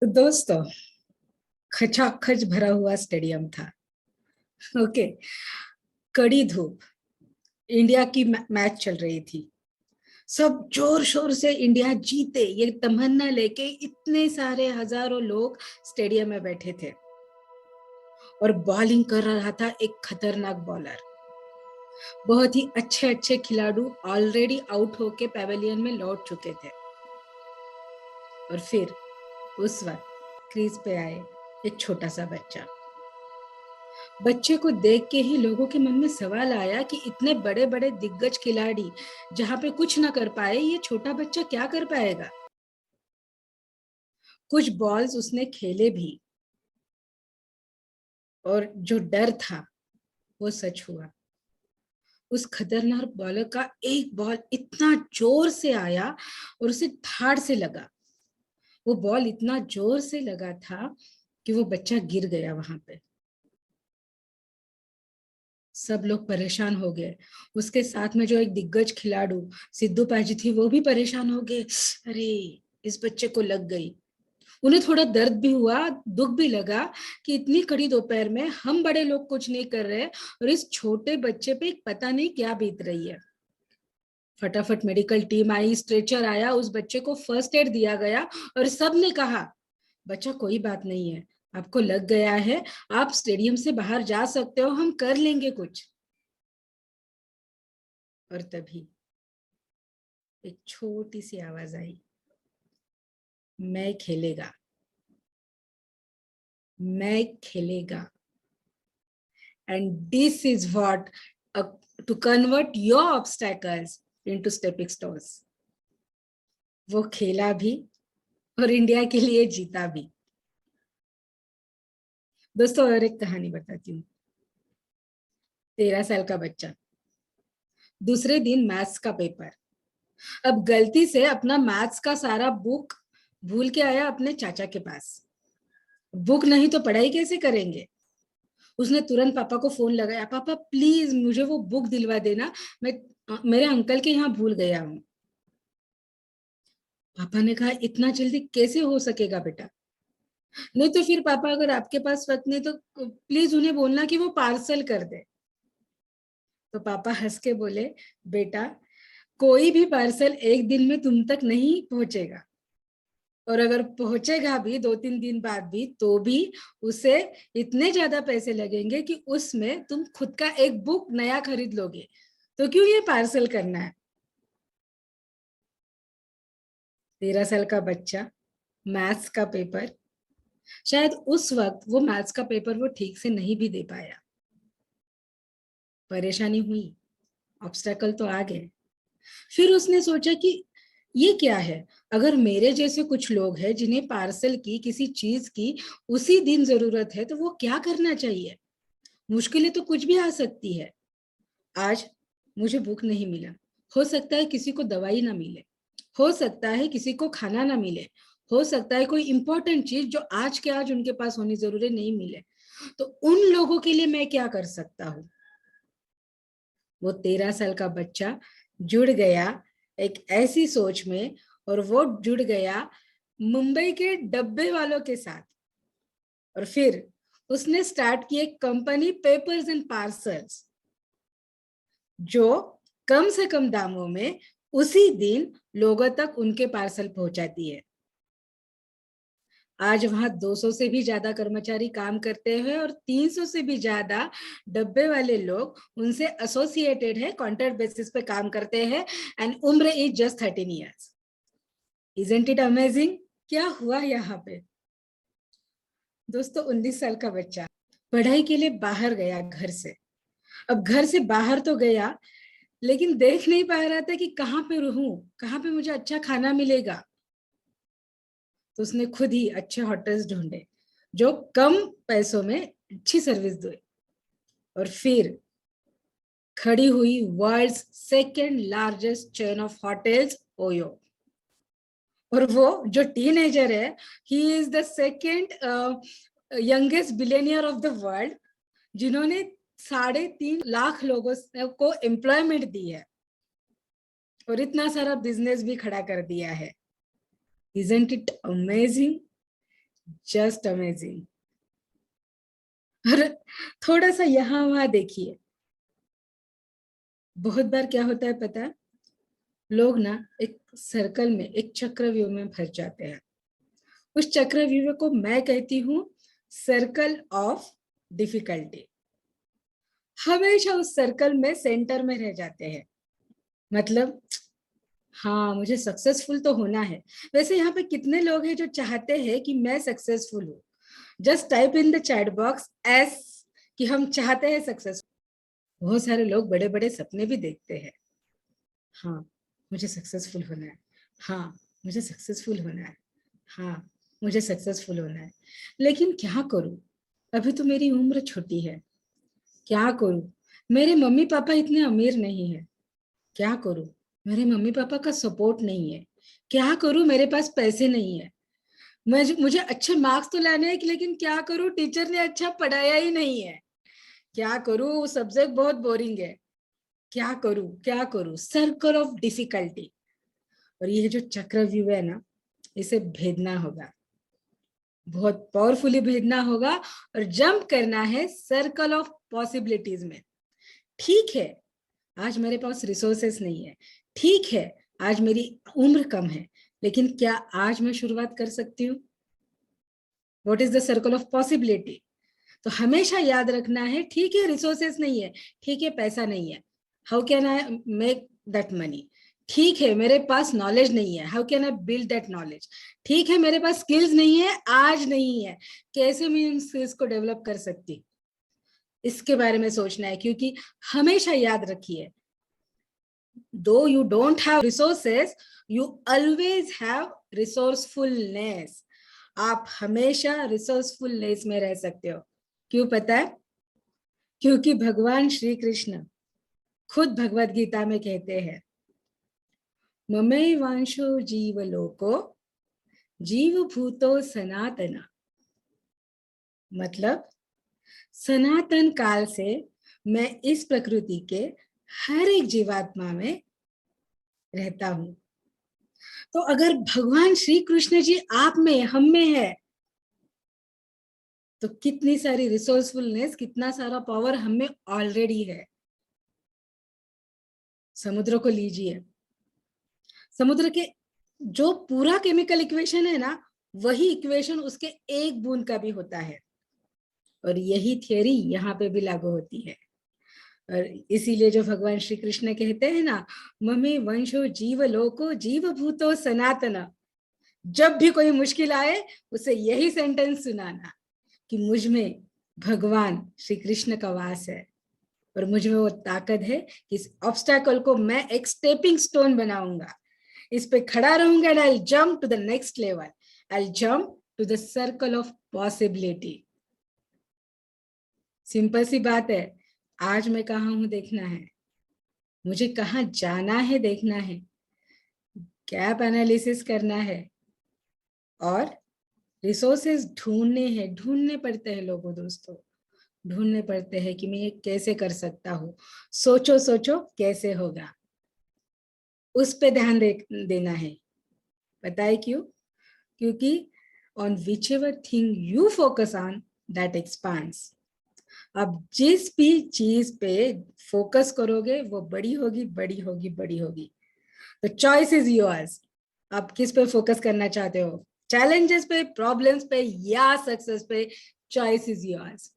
तो दोस्तों, खचाखच भरा हुआ स्टेडियम था। ओके। कड़ी धूप, इंडिया की मैच चल रही थी। सब जोर शोर से इंडिया जीते ये तमन्ना लेके इतने सारे हजारों लोग स्टेडियम में बैठे थे। और बॉलिंग कर रहा था एक खतरनाक बॉलर। बहुत ही अच्छे अच्छे खिलाड़ी ऑलरेडी आउट होके पेवेलियन में लौट चुके थे। और फिर उस वक्त क्रीज पे आए एक छोटा सा बच्चा। बच्चे को देख के ही लोगों के मन में सवाल आया कि इतने बड़े बड़े दिग्गज खिलाड़ी जहां पे कुछ ना कर पाए, ये छोटा बच्चा क्या कर पाएगा। कुछ बॉल्स उसने खेले भी, और जो डर था वो सच हुआ। उस खतरनाक बॉलर का एक बॉल इतना जोर से आया और उसे धाड़ से लगा। वो बॉल इतना जोर से लगा था कि वो बच्चा गिर गया वहां पे। सब लोग परेशान हो गए। उसके साथ में जो एक दिग्गज खिलाड़ी सिद्धू पाजी थी, वो भी परेशान हो गए। अरे, इस बच्चे को लग गई। उन्हें थोड़ा दर्द भी हुआ, दुख भी लगा कि इतनी कड़ी दोपहर में हम बड़े लोग कुछ नहीं कर रहे और इस छोटे बच्चे पे पता नहीं क्या बीत रही है। फटाफट मेडिकल टीम आई, स्ट्रेचर आया, उस बच्चे को फर्स्ट एड दिया गया और सब ने कहा, बच्चा कोई बात नहीं है, आपको लग गया है, आप स्टेडियम से बाहर जा सकते हो, हम कर लेंगे कुछ। और तभी एक छोटी सी आवाज आई, मैं खेलेगा, मैं खेलेगा। And this is what to convert your obstacles into stepping stones. वो खेला भी और इंडिया के लिए जीता भी। दोस्तों, और एक कहानी बताती हूँ। 13 साल का बच्चा, दूसरे दिन मैथ्स का पेपर। अब गलती से अपना मैथ्स का सारा बुक भूल के आया अपने चाचा के पास। बुक नहीं तो पढ़ाई कैसे करेंगे। उसने तुरंत पापा को फोन लगाया, पापा प्लीज मुझे वो बुक दिलवा देना, मैं मेरे अंकल के यहाँ भूल गया हूँ। पापा ने कहा, इतना जल्दी कैसे हो सकेगा बेटा। नहीं तो फिर पापा, अगर आपके पास वक्त नहीं तो प्लीज उन्हें बोलना कि वो पार्सल कर दे। तो पापा हंस के बोले, बेटा कोई भी पार्सल एक दिन में तुम तक नहीं पहुंचेगा, और अगर पहुंचेगा भी 2-3 दिन बाद भी तो भी उसे इतने ज्यादा पैसे लगेंगे कि उसमें तुम खुद का एक बुक नया खरीद लोगे, तो क्यों ये पार्सल करना है। 13 साल का बच्चा, मैथ्स का पेपर। शायद उस वक्त वो मैथ्स का पेपर वो ठीक से नहीं भी दे पाया। परेशानी हुई, ऑब्स्टेकल तो आ गए। फिर उसने सोचा कि ये क्या है, अगर मेरे जैसे कुछ लोग हैं जिन्हें पार्सल की किसी चीज की उसी दिन जरूरत है, तो वो क्या करना चाहिए। मुश्किलें तो कुछ भी आ सकती है। आज मुझे भूख नहीं मिला, हो सकता है किसी को दवाई ना मिले, हो सकता है किसी को खाना ना मिले, हो सकता है कोई इंपॉर्टेंट चीज जो आज के आज उनके पास होनी जरूरी नहीं मिले। तो उन लोगों के लिए मैं क्या कर सकता हूँ। वो 13 साल का बच्चा जुड़ गया एक ऐसी सोच में, और वो जुड़ गया मुंबई के डब्बे वालों के साथ। और फिर उसने स्टार्ट की एक कंपनी, पेपर्स एंड पार्सल्स, जो कम से कम दामों में उसी दिन लोगों तक उनके पार्सल पहुंचाती है। आज वहां 200 से भी ज्यादा कर्मचारी काम करते हैं और 300 से भी ज्यादा डब्बे वाले लोग उनसे एसोसिएटेड है, कॉन्ट्रैक्ट बेसिस पे काम करते हैं। एंड उम्र is just 13 years। Isn't it amazing. क्या हुआ यहाँ पे। दोस्तों, 19 साल का बच्चा पढ़ाई के लिए बाहर गया घर से। अब घर से बाहर तो गया, लेकिन देख नहीं पा रहा था कि कहाँ पे रहूं, कहाँ पे मुझे अच्छा खाना मिलेगा। तो उसने खुद ही अच्छे होटल्स ढूंढे जो कम पैसों में अच्छी सर्विस दे। और फिर खड़ी हुई world's second largest chain of hotels, OYO. और वो जो टीनेजर है, he is the second youngest billionaire of the world, जिन्होंने 3.5 लाख लोगों को एम्प्लॉयमेंट दी है और इतना सारा बिजनेस भी खड़ा कर दिया है। Isn't it amazing. Just amazing. और थोड़ा सा यहाँ वहां देखिए, बहुत बार क्या होता है पता है, लोग ना एक सर्कल में, एक चक्रव्यूह में फंस जाते हैं। उस चक्रव्यूह को मैं कहती हूँ सर्कल ऑफ डिफिकल्टी। हमेशा उस सर्कल में सेंटर में रह जाते हैं। मतलब हाँ, मुझे सक्सेसफुल तो होना है। वैसे यहाँ पे कितने लोग हैं जो चाहते हैं कि मैं सक्सेसफुल हूँ? Just type in the chat box S कि हम चाहते हैं सक्सेस। बहुत सारे लोग बड़े बड़े सपने भी देखते हैं। हाँ, मुझे सक्सेसफुल होना है। हाँ, मुझे सक्सेसफुल होना है। हाँ, मुझे सक्सेसफुल होना है। लेकिन क्या करूं? अभी तो मेरी उम्र छोटी है। क्या करूं? मेरे मम्मी पापा इतने अमीर नहीं है। क्या करूं? मेरे मम्मी पापा का सपोर्ट नहीं है। क्या करूं? मेरे पास पैसे नहीं है। मुझे अच्छे मार्क्स तो लाने हैं, लेकिन क्या करूं? टीचर ने अच्छा पढ़ाया ही नहीं है। क्या करूं? सब्जेक्ट बहुत बोरिंग है। क्या करूं? क्या करूं? Circle of difficulty. और ये जो चक्रव्यूह है ना, इसे भेदना होगा, बहुत पावरफुली भेदना होगा, और जंप करना है सर्कल ऑफ पॉसिबिलिटीज में। ठीक है, आज मेरे पास रिसोर्सेस नहीं है। ठीक है, आज मेरी उम्र कम है, लेकिन क्या आज मैं शुरुआत कर सकती हूँ? What is the circle of possibility? तो हमेशा याद रखना है, ठीक है रिसोर्सेस नहीं है, ठीक है पैसा नहीं है, how can I make that money? ठीक है मेरे पास नॉलेज नहीं है, how can I build that knowledge? ठीक है मेरे पास स्किल्स नहीं है, आज नहीं है, कैसे मैं इन स्किल्स को डेवलप कर सकती? इसके बारे में सोचना है, क्योंकि हमेशा याद रखिए, दो you don't have resources, you always have resourcefulness. आप हमेशा रिसोर्सफुलनेस में रह सकते हो। क्यों पता है? क्योंकि भगवान श्री कृष्ण खुद भगवत गीता में कहते हैं, ममे वांशो जीव लोको जीव भूतो सनातना। मतलब सनातन काल से मैं इस प्रकृति के हर एक जीवात्मा में रहता हूं। तो अगर भगवान श्री कृष्ण जी आप में, हम में है, तो कितनी सारी रिसोर्सफुलनेस, कितना सारा पावर हम में ऑलरेडी है। समुद्र को लीजिए, समुद्र के जो पूरा केमिकल इक्वेशन है ना, वही इक्वेशन उसके एक बूंद का भी होता है। और यही थियरी यहाँ पे भी लागू होती है। और इसीलिए जो भगवान श्री कृष्ण कहते हैं ना, ममे वंशो जीव लोको जीव भूतो सनातन, जब भी कोई मुश्किल आए उसे यही सेंटेंस सुनाना कि मुझ में भगवान श्री कृष्ण का वास है, और मुझ में वो ताकत है कि इस ऑब्स्टैकल को मैं एक स्टेपिंग स्टोन बनाऊंगा, इस पे खड़ा रहूंगा, and I will jump to the next level, I will jump to the circle of possibility. Simple सी बात है, आज मैं कहाँ हूं देखना है, मुझे कहाँ जाना है देखना है, गैप एनालिसिस करना है, और रिसोर्सेज ढूंढने हैं, ढूंढने पड़ते हैं लोगों, दोस्तों ढूंढने पड़ते हैं कि मैं ये कैसे कर सकता हूँ। सोचो सोचो कैसे होगा, उस पे ध्यान देना है। पता है क्यों? क्योंकि on which ever thing you focus on that expands. अब जिस भी चीज पे फोकस करोगे वो बड़ी होगी, बड़ी होगी, बड़ी होगी। तो चॉइस इज योर्स। आप किस पे फोकस करना चाहते हो? चैलेंजेस पे, प्रॉब्लम्स पे, या सक्सेस पे? Choice is yours.